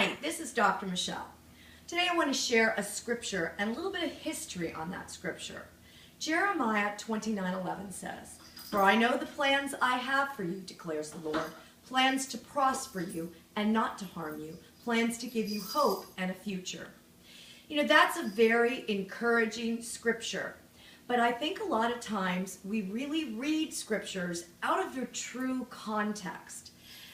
Hi, this is Dr. Michelle. Today I want to share a scripture and a little bit of history on that scripture. Jeremiah 29:11 says, "For I know the plans I have for you, declares the Lord, plans to prosper you and not to harm you, plans to give you hope and a future." You know, that's a very encouraging scripture. But I think a lot of times we really read scriptures out of their true context.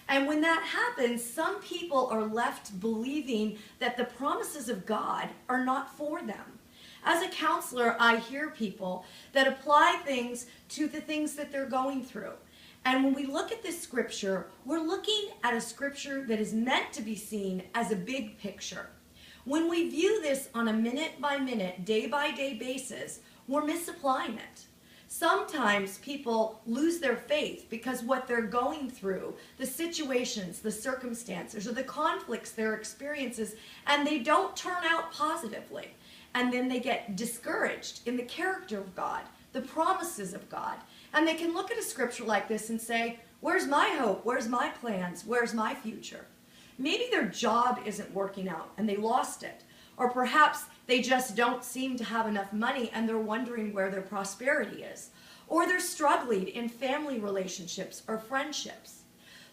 And when that happens, some people are left believing that the promises of God are not for them. As a counselor, I hear people that apply things to the things that they're going through. And when we look at this scripture, we're looking at a scripture that is meant to be seen as a big picture. When we view this on a minute-by-minute, day-by-day basis, we're misapplying it. Sometimes people lose their faith because what they're going through, the situations, the circumstances, or the conflicts they're experiencing, and they don't turn out positively. And then they get discouraged in the character of God, the promises of God. And they can look at a scripture like this and say, where's my hope? Where's my plans? Where's my future? Maybe their job isn't working out and they lost it. Or perhaps they just don't seem to have enough money and they're wondering where their prosperity is. Or they're struggling in family relationships or friendships.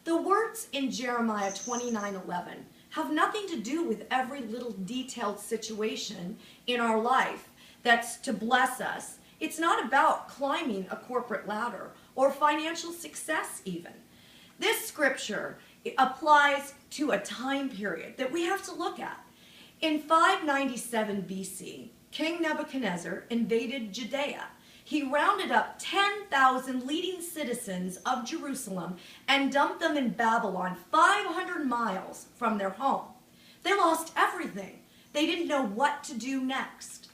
The words in Jeremiah 29:11 have nothing to do with every little detailed situation in our life that's to bless us. It's not about climbing a corporate ladder or financial success even. This scripture applies to a time period that we have to look at. In 597 BC, King Nebuchadnezzar invaded Judea. He rounded up 10,000 leading citizens of Jerusalem and dumped them in Babylon, 500 miles from their home. They lost everything. They didn't know what to do next.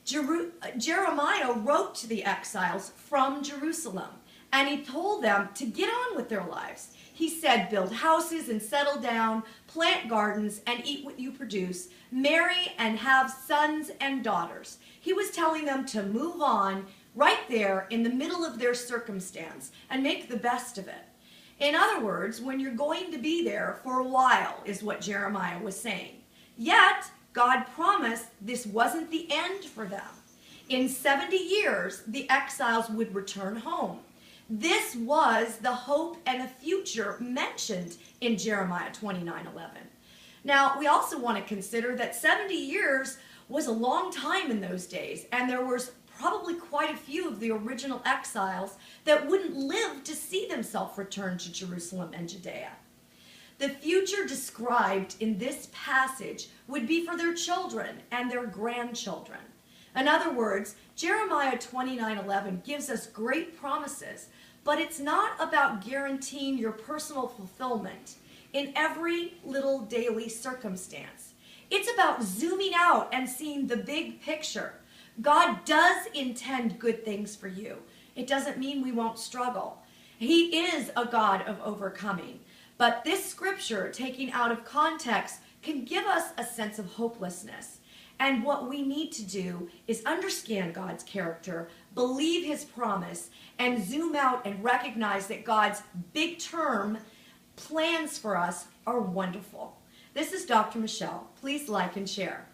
Jeremiah wrote to the exiles from Jerusalem, and he told them to get on with their lives. He said, build houses and settle down, plant gardens and eat what you produce, marry and have sons and daughters. He was telling them to move on right there in the middle of their circumstance and make the best of it. In other words, when you're going to be there for a while is what Jeremiah was saying. Yet, God promised this wasn't the end for them. In 70 years, the exiles would return home. This was the hope and a future mentioned in Jeremiah 29:11. Now, we also want to consider that 70 years was a long time in those days, and there was probably quite a few of the original exiles that wouldn't live to see themselves return to Jerusalem and Judea. The future described in this passage would be for their children and their grandchildren. In other words, Jeremiah 29:11 gives us great promises, but it's not about guaranteeing your personal fulfillment in every little daily circumstance. It's about zooming out and seeing the big picture. God does intend good things for you. It doesn't mean we won't struggle. He is a God of overcoming. But this scripture, taken out of context, can give us a sense of hopelessness. And what we need to do is understand God's character, believe his promise, and zoom out and recognize that God's big term plans for us are wonderful. This is Dr. Michelle. Please like and share.